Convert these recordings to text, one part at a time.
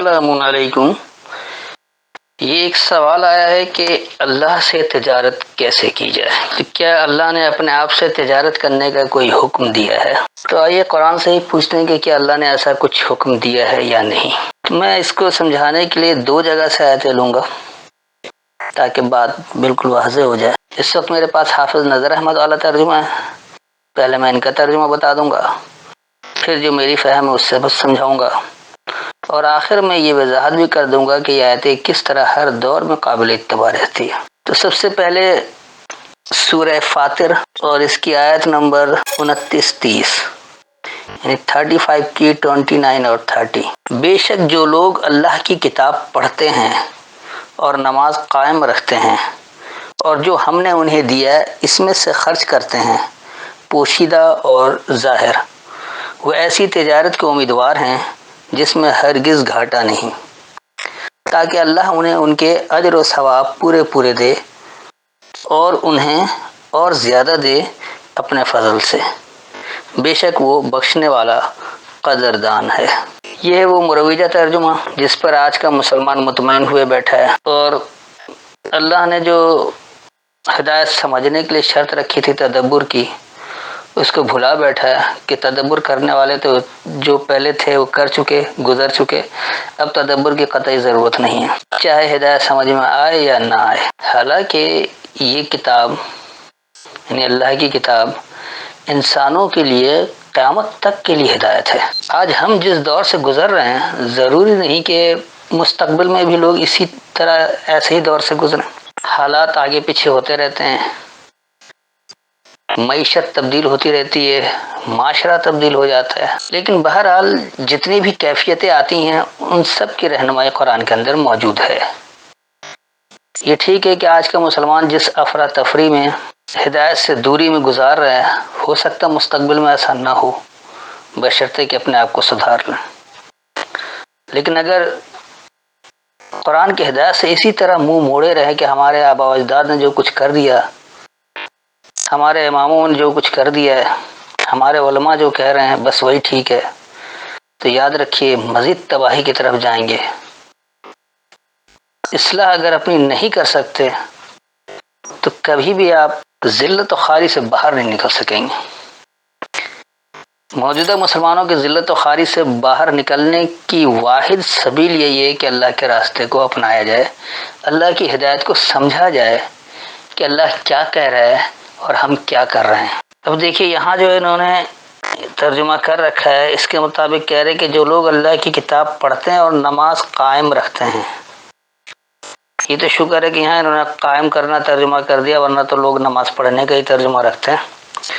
السلام علیکم۔ یہ ایک سوال آیا ہے کہ اللہ سے تجارت کیسے کی جائے، تو کیا اللہ نے اپنے آپ سے تجارت کرنے کا کوئی حکم دیا ہے؟ تو آئیے قرآن سے ہی پوچھتے ہیں کہ کیا اللہ نے ایسا کچھ حکم دیا ہے یا نہیں۔ تو میں اس کو سمجھانے کے لیے دو جگہ سے آیتیں لوں گا تاکہ بات بالکل واضح ہو جائے۔ اس وقت میرے پاس حافظ نظر احمد والا ترجمہ ہے، پہلے میں ان کا ترجمہ بتا دوں گا، پھر جو میری فہم ہے اس سے بس سمجھاؤں گا، اور آخر میں یہ وضاحت بھی کر دوں گا کہ یہ آیتیں کس طرح ہر دور میں قابل اتباع رہتی ہے۔ تو سب سے پہلے سورہ فاطر اور اس کی آیت نمبر 29-30، یعنی 35 کی 29 اور 30۔ بے شک جو لوگ اللہ کی کتاب پڑھتے ہیں اور نماز قائم رکھتے ہیں اور جو ہم نے انہیں دیا ہے اس میں سے خرچ کرتے ہیں، پوشیدہ اور ظاہر، وہ ایسی تجارت کے امیدوار ہیں جس میں ہرگز گھاٹا نہیں، تاکہ اللہ انہیں ان کے اجر و ثواب پورے دے اور انہیں اور زیادہ دے اپنے فضل سے، بے شک وہ بخشنے والا قدردان ہے۔ یہ ہے وہ مروجہ ترجمہ جس پر آج کا مسلمان مطمئن ہوئے بیٹھا ہے، اور اللہ نے جو ہدایت سمجھنے کے لیے شرط رکھی تھی تدبر کی، اس کو بھلا بیٹھا ہے کہ تدبر کرنے والے تو جو پہلے تھے وہ کر چکے، گزر چکے، اب تدبر کی قطعی ضرورت نہیں ہے، چاہے ہدایت سمجھ میں آئے یا نہ آئے۔ حالانکہ یہ کتاب یعنی اللہ کی کتاب انسانوں کے لیے قیامت تک کے لیے ہدایت ہے۔ آج ہم جس دور سے گزر رہے ہیں ضروری نہیں کہ مستقبل میں بھی لوگ اسی طرح ایسے ہی دور سے گزریں۔ حالات آگے پیچھے ہوتے رہتے ہیں، معیشت تبدیل ہوتی رہتی ہے، معاشرہ تبدیل ہو جاتا ہے، لیکن بہرحال جتنی بھی کیفیتیں آتی ہیں ان سب کی رہنمائی قرآن کے اندر موجود ہے۔ یہ ٹھیک ہے کہ آج کا مسلمان جس افراتفری میں ہدایت سے دوری میں گزار رہا ہے، ہو سکتا مستقبل میں ایسا نہ ہو، بشرطے کہ اپنے آپ کو سدھار لیں۔ لیکن اگر قرآن کی ہدایت سے اسی طرح منہ موڑے رہے کہ ہمارے آباء و اجداد نے جو کچھ کر دیا، ہمارے اماموں نے جو کچھ کر دیا ہے، ہمارے علماء جو کہہ رہے ہیں بس وہی ٹھیک ہے، تو یاد رکھیے مزید تباہی کی طرف جائیں گے۔ اصلاح اگر اپنی نہیں کر سکتے تو کبھی بھی آپ ذلت و خواری سے باہر نہیں نکل سکیں گے۔ موجودہ مسلمانوں کی ذلت و خواری سے باہر نکلنے کی واحد سبیل یہی ہے کہ اللہ کے راستے کو اپنایا جائے، اللہ کی ہدایت کو سمجھا جائے کہ اللہ کیا کہہ رہا ہے اور ہم کیا کر رہے ہیں۔ اب دیکھیے یہاں جو انہوں نے ترجمہ کر رکھا ہے اس کے مطابق کہہ رہے کہ جو لوگ اللہ کی کتاب پڑھتے ہیں اور نماز قائم رکھتے ہیں۔ یہ تو شکر ہے کہ یہاں انہوں نے قائم کرنا ترجمہ کر دیا، ورنہ تو لوگ نماز پڑھنے کا ہی ترجمہ رکھتے ہیں۔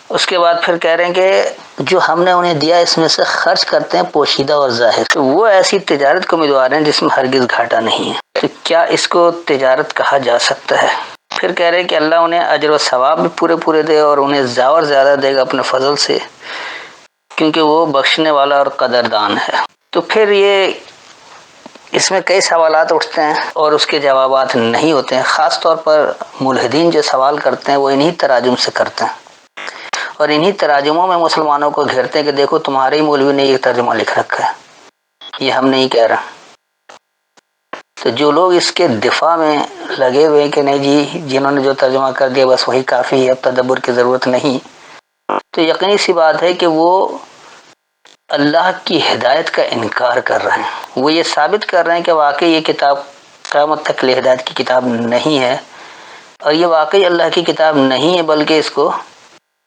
اس کے بعد پھر کہہ رہے ہیں کہ جو ہم نے انہیں دیا اس میں سے خرچ کرتے ہیں پوشیدہ اور ظاہر، تو وہ ایسی تجارت کو امیدوار ہیں جس میں ہرگز گھاٹا نہیں ہے۔ تو کیا اس کو تجارت کہا جا سکتا ہے؟ پھر کہہ رہے ہیں کہ اللہ انہیں اجر و ثواب بھی پورے دے اور انہیں زیادہ دے گا اپنے فضل سے، کیونکہ وہ بخشنے والا اور قدردان ہے۔ تو پھر یہ اس میں کئی سوالات اٹھتے ہیں اور اس کے جوابات نہیں ہوتے ہیں، خاص طور پر ملحدین جو سوال کرتے ہیں وہ انہی تراجم سے کرتے ہیں، اور انہی تراجموں میں مسلمانوں کو گھیرتے ہیں کہ دیکھو تمہارے ہی مولوی نے یہ ترجمہ لکھ رکھا ہے، یہ ہم نہیں کہہ رہے۔ تو جو لوگ اس کے دفاع میں لگے ہوئے کہ نہیں جی جنہوں نے جو ترجمہ کر دیا بس وہی کافی ہے، اب تدبر کی ضرورت نہیں، تو یقینی سی بات ہے کہ وہ اللہ کی ہدایت کا انکار کر رہے ہیں۔ وہ یہ ثابت کر رہے ہیں کہ واقعی یہ کتاب قیامت تک کے لیے ہدایت کی کتاب نہیں ہے، اور یہ واقعی اللہ کی کتاب نہیں ہے بلکہ اس کو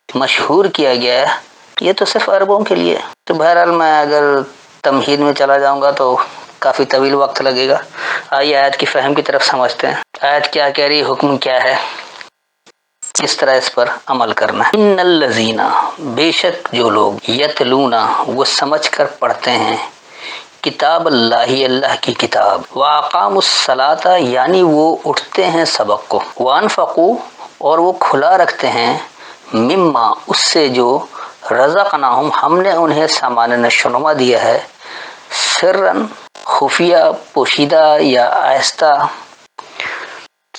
مشہور کیا گیا ہے، یہ تو صرف عربوں کے لیے۔ تو بہرحال میں اگر تمہید میں چلا جاؤں گا تو کافی طویل وقت لگے گا۔ آئیے آیت کی فہم کی طرف سمجھتے ہیں۔ آیت کیا کہہ رہی، حکم کیا ہے، کس طرح اس پر عمل کرنا ہے۔ ان الذین، بے شک جو لوگ، یتلون، وہ سمجھ کر پڑھتے ہیں، کتاب اللہ، اللہ کی کتاب، واقاموا الصلاۃ، یعنی وہ اٹھتے ہیں سبق کو، وانفقوا، اور وہ کھلا رکھتے ہیں، مما، اس سے جو رزقناہم، ہم نے انہیں سامان نشوونما دیا ہے، سرًا، خفیہ، پوشیدہ یا آہستہ،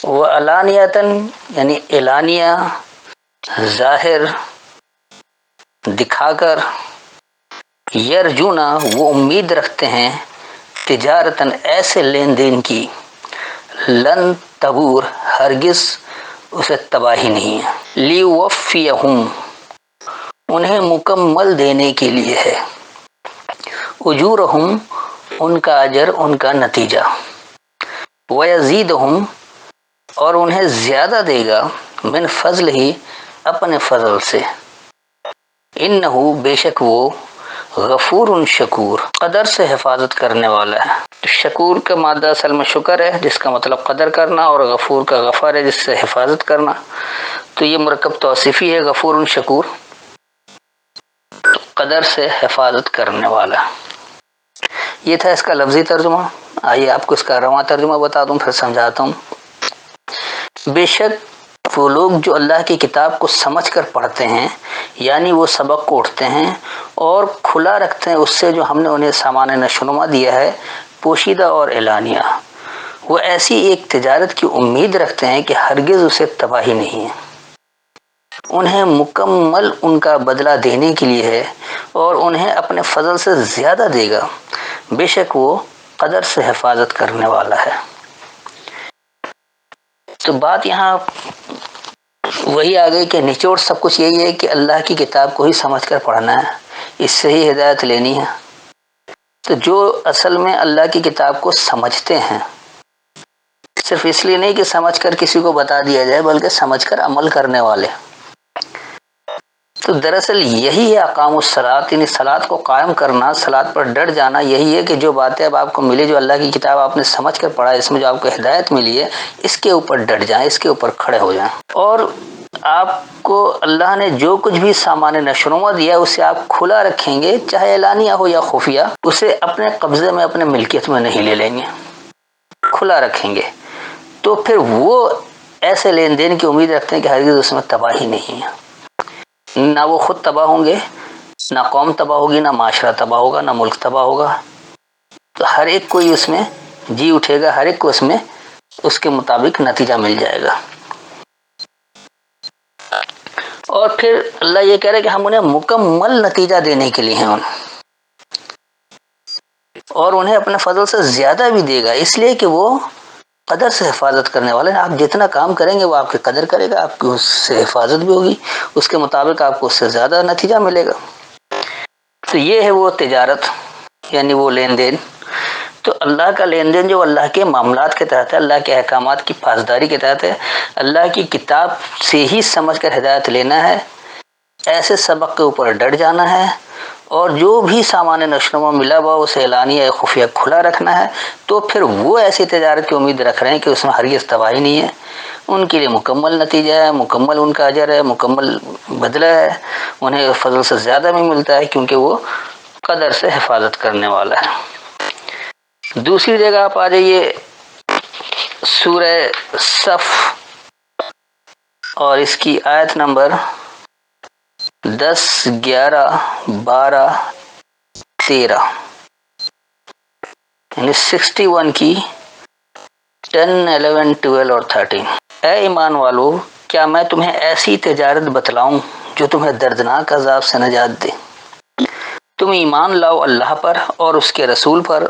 وعلانیۃً، یعنی اعلانیہ، ظاہر، دکھا کر، یرجونا، وہ امید رکھتے ہیں، تجارتن ایسے لین دین کی، لن تبور ہرگز اسے تباہی نہیں ہے، لیوفیہم انہیں مکمل دینے کے لیے ہے، اجورہم ان کا اجر، ان کا نتیجہ، ویزیدہم اور انہیں زیادہ دے گا، من فضل ہی اپنے فضل سے، انہو بے شک وہ، غفور شکور قدر سے حفاظت کرنے والا ہے۔ شکور کا مادہ اصل میں شکر ہے، جس کا مطلب قدر کرنا، اور غفور کا غفر ہے، جس سے حفاظت کرنا، تو یہ مرکب توصیفی ہے، غفور شکور، قدر سے حفاظت کرنے والا۔ یہ تھا اس کا لفظی ترجمہ۔ آئیے آپ کو اس کا رواں ترجمہ بتا دوں، پھر سمجھاتا ہوں۔ بے شک وہ لوگ جو اللہ کی کتاب کو سمجھ کر پڑھتے ہیں، یعنی وہ سبق کو اٹھتے ہیں اور کھلا رکھتے ہیں اس سے جو ہم نے انہیں سامان نشوونما دیا ہے، پوشیدہ اور اعلانیہ، وہ ایسی ایک تجارت کی امید رکھتے ہیں کہ ہرگز اسے تباہی نہیں ہے، انہیں مکمل ان کا بدلہ دینے کے لیے ہے، اور انہیں اپنے فضل سے زیادہ دے گا، بے شک وہ قدر سے حفاظت کرنے والا ہے۔ تو بات یہاں وہی آ گئی کہ نچوڑ سب کچھ یہی ہے کہ اللہ کی کتاب کو ہی سمجھ کر پڑھنا ہے، اس سے ہی ہدایت لینی ہے۔ تو جو اصل میں اللہ کی کتاب کو سمجھتے ہیں، صرف اس لیے نہیں کہ سمجھ کر کسی کو بتا دیا جائے، بلکہ سمجھ کر عمل کرنے والے، تو دراصل یہی ہے اقام الصلاۃ، یعنی صلاۃ کو قائم کرنا، صلاۃ پر ڈٹ جانا۔ یہی ہے کہ جو باتیں اب آپ کو ملی، جو اللہ کی کتاب آپ نے سمجھ کر پڑھا، اس میں جو آپ کو ہدایت ملی ہے، اس کے اوپر ڈٹ جائیں، اس کے اوپر کھڑے ہو جائیں، اور آپ کو اللہ نے جو کچھ بھی سامان نشوونما دیا ہے اسے آپ کھلا رکھیں گے، چاہے اعلانیہ ہو یا خفیہ، اسے اپنے قبضے میں، اپنے ملکیت میں نہیں لے لیں گے، کھلا رکھیں گے، تو پھر وہ ایسے لین دین کی امید رکھتے ہیں کہ ہرگز اس میں تباہی نہیں ہے، نہ وہ خود تباہ ہوں گے، نہ قوم تباہ ہوگی، نہ معاشرہ تباہ ہوگا، نہ ملک تباہ ہوگا، تو ہر ایک کوئی اس میں جی اٹھے گا، ہر ایک کو اس میں اس کے مطابق نتیجہ مل جائے گا۔ اور پھر اللہ یہ کہہ رہے کہ ہم انہیں مکمل نتیجہ دینے کے لیے ہیں، اور انہیں اپنے فضل سے زیادہ بھی دے گا، اس لیے کہ وہ قدر سے حفاظت کرنے والے ہیں۔ آپ جتنا کام کریں گے وہ آپ کی قدر کرے گا، آپ کی اس سے حفاظت بھی ہوگی، اس کے مطابق آپ کو اس سے زیادہ نتیجہ ملے گا۔ تو یہ ہے وہ تجارت، یعنی وہ لین دین۔ تو اللہ کا لین دین جو اللہ کے معاملات کے تحت ہے، اللہ کے احکامات کی پاسداری کے تحت ہے، اللہ کی کتاب سے ہی سمجھ کر ہدایت لینا ہے، ایسے سبق کے اوپر ڈٹ جانا ہے، اور جو بھی سامان نشوونما ملا ہوا اسے اعلانیہ یا خفیہ کھلا رکھنا ہے۔ تو پھر وہ ایسی تجارت کی امید رکھ رہے ہیں کہ اس میں ہرگز تباہی نہیں ہے، ان کے لیے مکمل نتیجہ ہے، مکمل ان کا اجر ہے، مکمل بدلہ ہے، انہیں فضل سے زیادہ بھی ملتا ہے، کیونکہ وہ قدر سے حفاظت کرنے والا ہے۔ دوسری جگہ آپ آ جائیے سورہ صف اور اس کی آیت نمبر 10، 11، 12، 13، یعنی 61 کی 10، 11، 12 اور 13۔ اے ایمان والو، کیا میں تمہیں ایسی تجارت بتلاؤں جو تمہیں دردناک عذاب سے نجات دے؟ تم ایمان لاؤ اللہ پر اور اس کے رسول پر،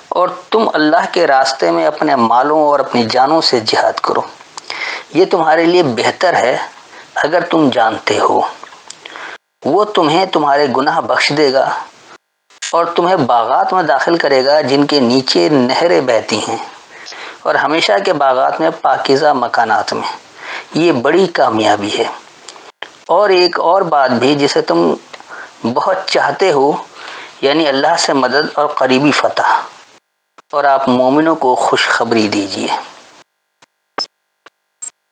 اور تم اللہ کے راستے میں اپنے مالوں اور اپنی جانوں سے جہاد کرو، یہ تمہارے لیے بہتر ہے اگر تم جانتے ہو۔ وہ تمہیں تمہارے گناہ بخش دے گا اور تمہیں باغات میں داخل کرے گا جن کے نیچے نہریں بہتی ہیں، اور ہمیشہ کے باغات میں، پاکیزہ مکانات میں، یہ بڑی کامیابی ہے۔ اور ایک اور بات بھی جسے تم بہت چاہتے ہو، یعنی اللہ سے مدد اور قریبی فتح، اور آپ مومنوں کو خوشخبری دیجیے۔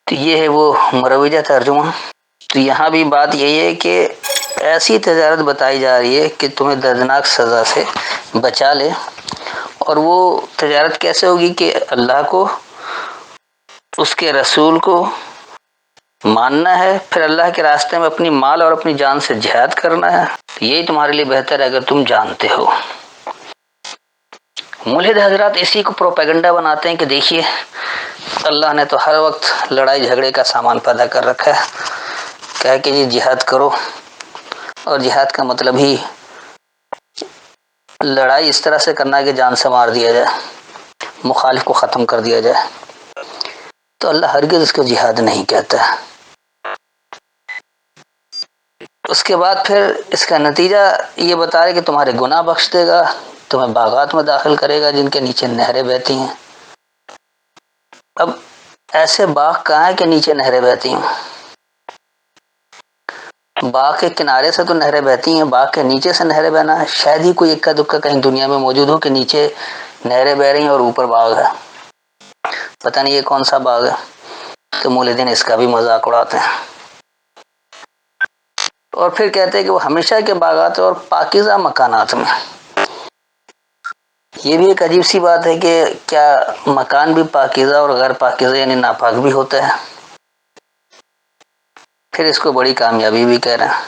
تو یہ ہے وہ مروجہ ترجمہ۔ تو یہاں بھی بات یہی ہے کہ ایسی تجارت بتائی جا رہی ہے کہ تمہیں دردناک سزا سے بچا لے، اور وہ تجارت کیسے ہوگی کہ اللہ کو، اس کے رسول کو ماننا ہے، پھر اللہ کے راستے میں اپنی مال اور اپنی جان سے جہاد کرنا ہے، یہی تمہارے لیے بہتر ہے اگر تم جانتے ہو۔ ملحد حضرات اسی کو پروپیگنڈا بناتے ہیں کہ دیکھیے اللہ نے تو ہر وقت لڑائی جھگڑے کا سامان پیدا کر رکھا ہے، کہا کہ جی جہاد کرو، اور جہاد کا مطلب ہی لڑائی اس طرح سے کرنا کہ جان سے مار دیا جائے، مخالف کو ختم کر دیا جائے، تو اللہ ہرگز اس کو جہاد نہیں کہتا ہے۔ اس کے بعد پھر اس کا نتیجہ یہ بتا رہے کہ تمہارے گناہ بخش دے گا، تمہیں باغات میں داخل کرے گا جن کے نیچے نہریں بہتی ہیں۔ اب ایسے باغ کہاں ہے کہ نیچے نہریں بہتی ہیں؟ باغ کے کنارے سے تو نہریں بہتی ہیں، باغ کے نیچے سے نہریں بہنا شاید ہی کوئی اکا دکا کہیں دنیا میں موجود ہو کہ نیچے نہریں بہ رہی ہیں اور اوپر باغ ہے۔ پتہ نہیں یہ کون سا باغ ہے، تو مولدین اس کا بھی مذاق اڑاتے ہیں، اور پھر کہتے ہیں کہ وہ ہمیشہ کے باغات اور پاکیزہ مکانات میں۔ یہ بھی ایک عجیب سی بات ہے کہ کیا مکان بھی پاکیزہ اور غیر پاکیزہ یعنی ناپاک بھی ہوتا ہے؟ پھر اس کو بڑی کامیابی بھی کہہ رہے ہیں۔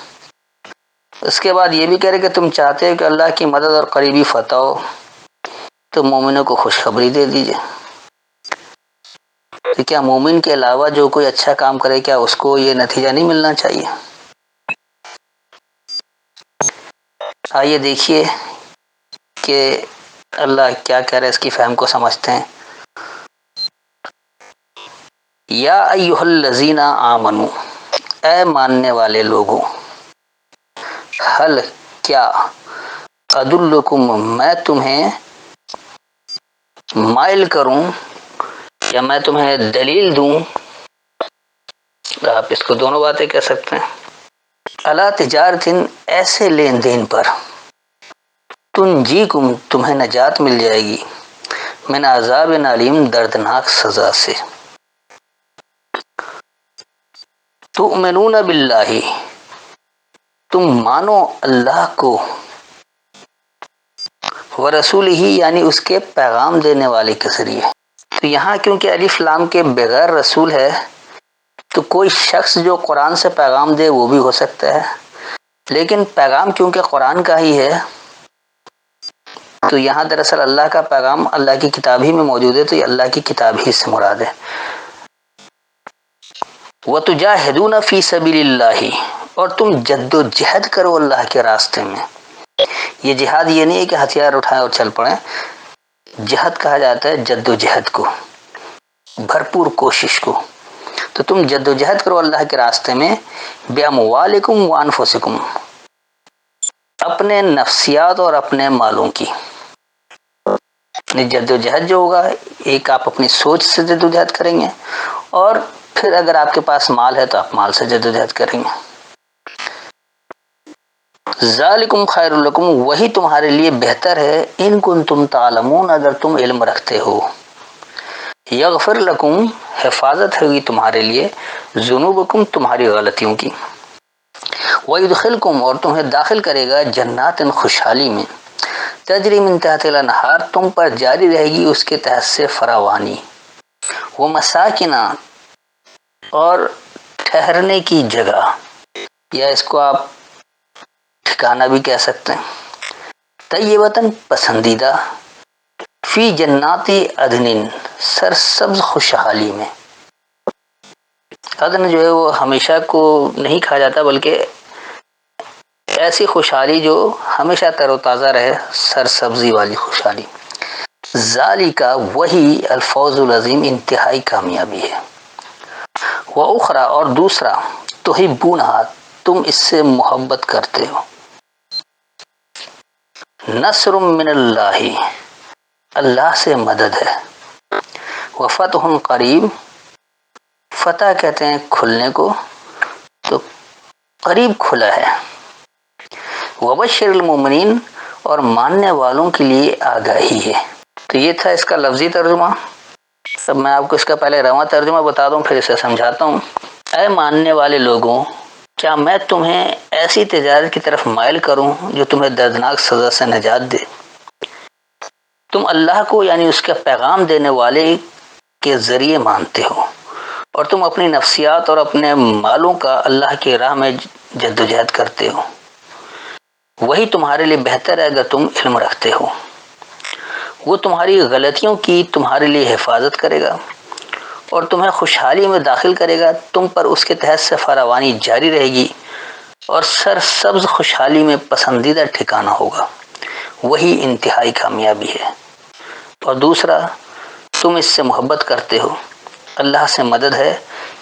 اس کے بعد یہ بھی کہہ رہے کہ تم چاہتے ہو کہ اللہ کی مدد اور قریبی فتح ہو تو مومنوں کو خوشخبری دے دیجئے کہ کیا مومن کے علاوہ جو کوئی اچھا کام کرے کیا اس کو یہ نتیجہ نہیں ملنا چاہیے؟ آئیے دیکھیے کہ اللہ کیا کہہ رہے اس کی فہم کو سمجھتے ہیں۔ یا ایھا الذین آمنو، اے ماننے والے لوگوں، حل کیا، ادلکم میں تمہیں مائل کروں یا میں تمہیں دلیل دوں، آپ اس کو دونوں باتیں کہہ سکتے ہیں، الا تجارت، ایسے لین دین پر، تنجیکم تمہیں نجات مل جائے گی، من عذاب علیم دردناک سزا سے، تؤمنون باللہ تم مانو اللہ کو، ورسولہ یعنی اس کے پیغام دینے والے کے ذریعے۔ تو یہاں کیونکہ الف لام کے بغیر رسول ہے تو کوئی شخص جو قرآن سے پیغام دے وہ بھی ہو سکتا ہے، لیکن پیغام کیونکہ قرآن کا ہی ہے تو یہاں دراصل اللہ کا پیغام اللہ کی کتاب ہی میں موجود ہے، تو یہ اللہ کی کتاب ہی سے مراد ہے۔ وَتُجَاهِدُونَ فِي سَبِيلِ اللَّهِ، اور تم جد و جہد کرو اللہ کے راستے میں۔ یہ جہاد یہ نہیں ہے کہ ہتھیار اٹھائیں اور چل پڑیں، جہد کہا جاتا ہے جد و جہد کو، بھرپور کوشش کو۔ تو تم جد و جہد کرو اللہ کے راستے میں، بِأَمْوَالِكُمْ وَأَنفُسِكُمْ، اپنے نفسیات اور اپنے مالوں کی۔ جد و جہد جو ہوگا ایک آپ اپنی سوچ سے جد و جہد کریں گے، اور پھر اگر آپ کے پاس مال ہے تو آپ مال سے جد و جہد کریں گے۔ ذالکم خیر لکم، وہی تمہارے لیے بہتر ہے، ان کنتم تعلمون اگر تم علم رکھتے ہو۔ یغفر لکم، حفاظت ہوگی تمہارے لیے، ذنوبکم تمہاری غلطیوں کی، ویدخلکم اور تمہیں داخل کرے گا جنات خوشحالی میں، تجری من تحت الانہار تم پر جاری رہے گی اس کے تحت سے فراوانی، ومساکنہ اور ٹھہرنے کی جگہ، یا اس کو آپ ٹھکانہ بھی کہہ سکتے ہیں، طیبتاً پسندیدہ، فی جنات عدن سرسبز خوشحالی میں۔ عدن جو ہے وہ ہمیشہ کو نہیں کھا جاتا بلکہ ایسی خوشحالی جو ہمیشہ تر و تازہ رہے، سرسبزی والی خوشحالی۔ ذالک وہی الفوز العظیم انتہائی کامیابی ہے۔ وَأُخْرَى اور دوسرا، تحبونہا تم اس سے محبت کرتے ہو، نصر من اللہ اللہ سے مدد ہے، وفتح قریب، فتح کہتے ہیں کھلنے کو، تو قریب کھلا ہے، وبشر المؤمنین اور ماننے والوں کے لیے آگاہی ہے۔ تو یہ تھا اس کا لفظی ترجمہ۔ اب میں آپ کو اس کا پہلے رواں ترجمہ بتا دوں پھر اسے سمجھاتا ہوں۔ اے ماننے والے لوگوں، کیا میں تمہیں ایسی تجارت کی طرف مائل کروں جو تمہیں دردناک سزا سے نجات دے؟ تم اللہ کو یعنی اس کا پیغام دینے والے کے ذریعے مانتے ہو، اور تم اپنی نفسیات اور اپنے مالوں کا اللہ کی راہ میں جد و جہد کرتے ہو، وہی تمہارے لیے بہتر ہے اگر تم علم رکھتے ہو۔ وہ تمہاری غلطیوں کی تمہارے لیے حفاظت کرے گا اور تمہیں خوشحالی میں داخل کرے گا، تم پر اس کے تحت سے فراوانی جاری رہے گی اور سرسبز خوشحالی میں پسندیدہ ٹھکانہ ہوگا۔ وہی انتہائی کامیابی ہے۔ اور دوسرا، تم اس سے محبت کرتے ہو، اللہ سے مدد ہے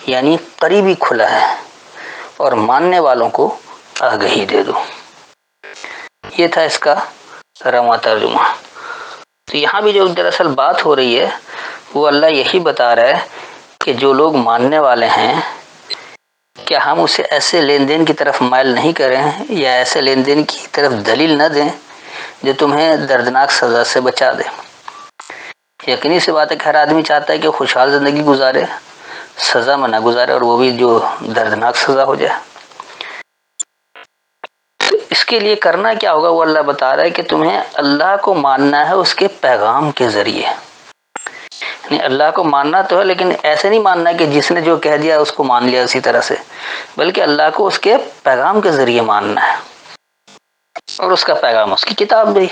یعنی قریبی کھلا ہے، اور ماننے والوں کو آگہی دے دو۔ یہ تھا اس کا رواں ترجمہ۔ تو یہاں بھی جو دراصل بات ہو رہی ہے وہ اللہ یہی بتا رہا ہے کہ جو لوگ ماننے والے ہیں، کیا ہم اسے ایسے لین دین کی طرف مائل نہیں کریں یا ایسے لین دین کی طرف دلیل نہ دیں جو تمہیں دردناک سزا سے بچا دے۔ یقینی سی بات ہے کہ ہر آدمی چاہتا ہے کہ خوشحال زندگی گزارے، سزا میں نہ گزارے، اور وہ بھی جو دردناک سزا ہو جائے۔ تو اس کے لیے کرنا کیا ہوگا وہ اللہ بتا رہا ہے کہ تمہیں اللہ کو ماننا ہے اس کے پیغام کے ذریعے۔ یعنی اللہ کو ماننا تو ہے، لیکن ایسے نہیں ماننا کہ جس نے جو کہہ دیا اس کو مان لیا اسی طرح سے، بلکہ اللہ کو اس کے پیغام کے ذریعے ماننا ہے، اور اس کا پیغام اس کی کتاب بھی۔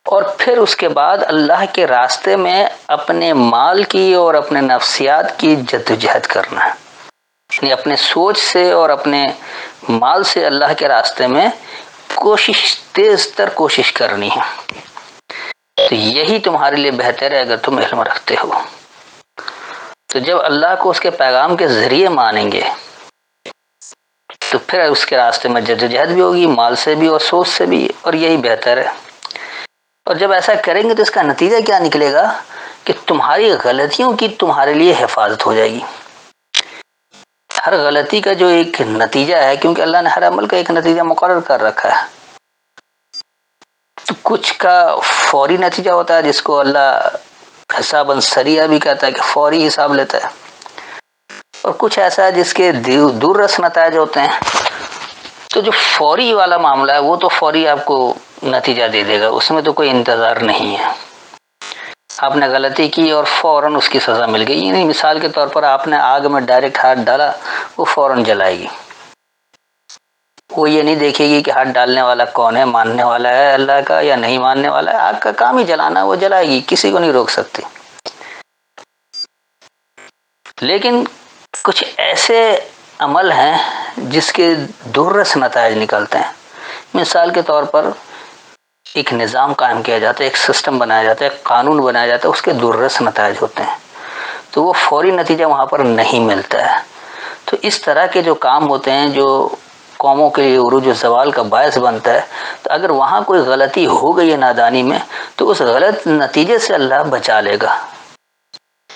اور پھر اس کے بعد اللہ کے راستے میں اپنے مال کی اور اپنے نفسیات کی جدوجہد کرنا ہے، یعنی اپنے سوچ سے اور اپنے مال سے اللہ کے راستے میں کوشش، تیز تر کوشش کرنی ہے۔ تو یہی تمہارے لیے بہتر ہے اگر تم علم رکھتے ہو۔ تو جب اللہ کو اس کے پیغام کے ذریعے مانیں گے تو پھر اس کے راستے میں جدوجہد بھی ہوگی، مال سے بھی اور سوچ سے بھی، اور یہی بہتر ہے۔ اور جب ایسا کریں گے تو اس کا نتیجہ کیا نکلے گا کہ تمہاری غلطیوں کی تمہارے لیے حفاظت ہو جائے گی۔ ہر غلطی کا جو ایک نتیجہ ہے، کیونکہ اللہ نے ہر عمل کا ایک نتیجہ مقرر کر رکھا ہے، تو کچھ کا فوری نتیجہ ہوتا ہے جس کو اللہ حساباً سریع بھی کہتا ہے کہ فوری حساب لیتا ہے، اور کچھ ایسا ہے جس کے دور رس نتائج ہوتے ہیں۔ تو جو فوری والا معاملہ ہے وہ تو فوری آپ کو نتیجہ دے دے گا، اس میں تو کوئی انتظار نہیں ہے۔ آپ نے غلطی کی اور فوراً اس کی سزا مل گئی، یعنی مثال کے طور پر آپ نے آگ میں ڈائریکٹ ہاتھ ڈالا، وہ فوراً جلائے گی، وہ یہ نہیں دیکھے گی کہ ہاتھ ڈالنے والا کون ہے، ماننے والا ہے اللہ کا یا نہیں ماننے والا ہے۔ آگ کا کام ہی جلانا، وہ جلائے گی، کسی کو نہیں روک سکتی۔ لیکن کچھ ایسے عمل ہیں جس کے دور رس نتائج نکلتے ہیں۔ مثال کے طور پر ایک نظام قائم کیا جاتا ہے، ایک سسٹم بنایا جاتا ہے، ایک قانون بنایا جاتا ہے، اس کے دور رس نتائج ہوتے ہیں، تو وہ فوری نتیجہ وہاں پر نہیں ملتا ہے۔ تو اس طرح کے جو کام ہوتے ہیں جو قوموں کے لیے عروج و زوال کا باعث بنتا ہے، تو اگر وہاں کوئی غلطی ہو گئی ہے نادانی میں، تو اس غلط نتیجے سے اللہ بچا لے گا۔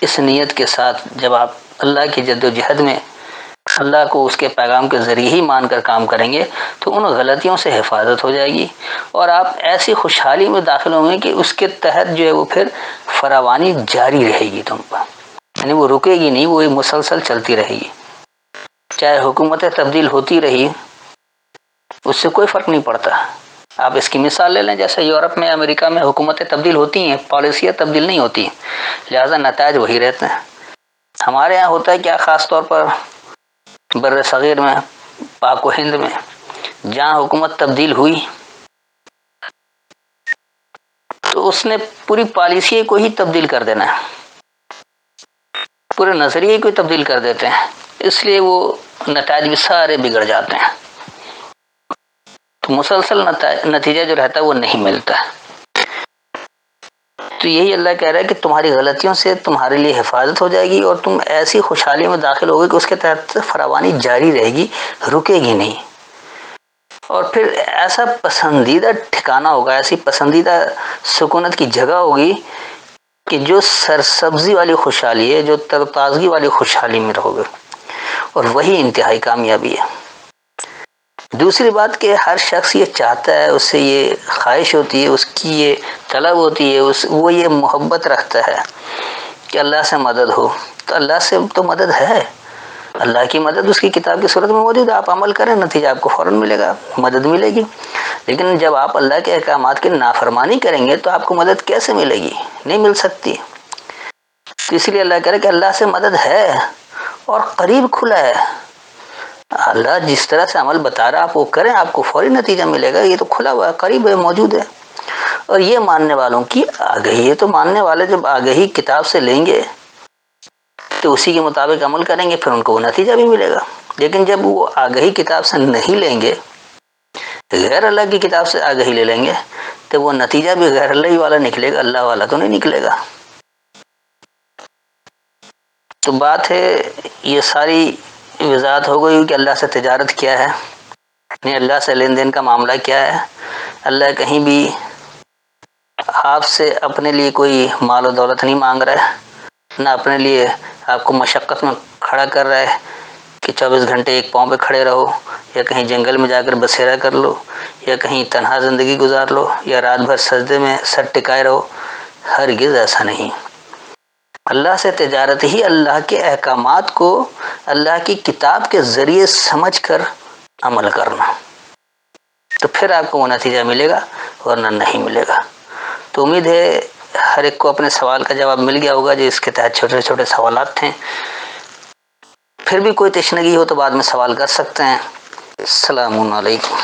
اس نیت کے ساتھ جب آپ اللہ کی جد و جہد میں اللہ کو اس کے پیغام کے ذریعے ہی مان کر کام کریں گے تو ان غلطیوں سے حفاظت ہو جائے گی، اور آپ ایسی خوشحالی میں داخل ہوں گے کہ اس کے تحت جو ہے وہ پھر فراوانی جاری رہے گی تم پر، یعنی وہ رکے گی نہیں، وہ مسلسل چلتی رہے گی۔ چاہے حکومتیں تبدیل ہوتی رہی، اس سے کوئی فرق نہیں پڑتا۔ آپ اس کی مثال لے لیں، جیسے یورپ میں، امریکہ میں حکومتیں تبدیل ہوتی ہیں، پالیسیاں تبدیل نہیں ہوتی، لہذا نتائج وہی رہتے ہیں۔ ہمارے ہاں ہوتا ہے کیا، خاص طور پر بر صغیر میں، پاک و ہند میں، جہاں حکومت تبدیل ہوئی تو اس نے پوری پالیسی کو ہی تبدیل کر دینا ہے، پورے نظریے کو تبدیل کر دیتے ہیں، اس لیے وہ نتائج بھی سارے بگڑ جاتے ہیں، تو مسلسل نتیجہ جو رہتا ہے وہ نہیں ملتا۔ تو یہی اللہ کہہ رہا ہے کہ تمہاری غلطیوں سے تمہارے لیے حفاظت ہو جائے گی، اور تم ایسی خوشحالی میں داخل ہوگے کہ اس کے تحت فراوانی جاری رہے گی، رکے گی نہیں۔ اور پھر ایسا پسندیدہ ٹھکانہ ہوگا، ایسی پسندیدہ سکونت کی جگہ ہوگی کہ جو سرسبزی والی خوشحالی ہے، جو تر تازگی والی خوشحالی میں رہو گے، اور وہی انتہائی کامیابی ہے۔ دوسری بات کہ ہر شخص یہ چاہتا ہے، اس سے یہ خواہش ہوتی ہے، اس کی یہ طلب ہوتی ہے، وہ یہ محبت رکھتا ہے کہ اللہ سے مدد ہو۔ تو اللہ سے تو مدد ہے، اللہ کی مدد اس کی کتاب کی صورت میں موجود ہے، آپ عمل کریں، نتیجہ آپ کو فوراً ملے گا، مدد ملے گی۔ لیکن جب آپ اللہ کے احکامات کی نافرمانی کریں گے تو آپ کو مدد کیسے ملے گی؟ نہیں مل سکتی۔ تو اس لیے اللہ کہہ رہا ہے کہ اللہ سے مدد ہے اور قریب کھلا ہے۔ اللہ جس طرح سے عمل بتا رہا آپ وہ کریں، آپ کو فوری نتیجہ ملے گا، یہ تو کھلا ہوا ہے، قریب ہے، موجود ہے۔ اور یہ ماننے والوں کی آگہی ہے، تو ماننے والے جب آگہی کتاب سے لیں گے تو اسی کے مطابق عمل کریں گے، پھر ان کو وہ نتیجہ بھی ملے گا۔ لیکن جب وہ آگہی کتاب سے نہیں لیں گے غیر اللہ کی کتاب سے آگہی لے لیں گے تو وہ نتیجہ بھی غیر اللہ ہی والا نکلے گا، اللہ والا تو نہیں نکلے گا۔ تو بات ہے، یہ ساری وضاحت ہو گئی کہ اللہ سے تجارت کیا ہے، یعنی اللہ سے لین دین کا معاملہ کیا ہے۔ اللہ کہیں بھی آپ سے اپنے لیے کوئی مال و دولت نہیں مانگ رہا ہے، نہ اپنے لیے آپ کو مشقت میں کھڑا کر رہا ہے کہ 24 گھنٹے ایک پاؤں پہ کھڑے رہو، یا کہیں جنگل میں جا کر بسیرا کر لو، یا کہیں تنہا زندگی گزار لو، یا رات بھر سجدے میں سر ٹکائے رہو۔ ہرگز ایسا نہیں۔ اللہ سے تجارت ہی اللہ کے احکامات کو اللہ کی کتاب کے ذریعے سمجھ کر عمل کرنا، تو پھر آپ کو وہ نتیجہ ملے گا، ورنہ نہیں ملے گا۔ تو امید ہے ہر ایک کو اپنے سوال کا جواب مل گیا ہوگا، جو اس کے تحت چھوٹے چھوٹے سوالات تھے۔ پھر بھی کوئی تشنگی ہو تو بعد میں سوال کر سکتے ہیں۔ السلام علیکم۔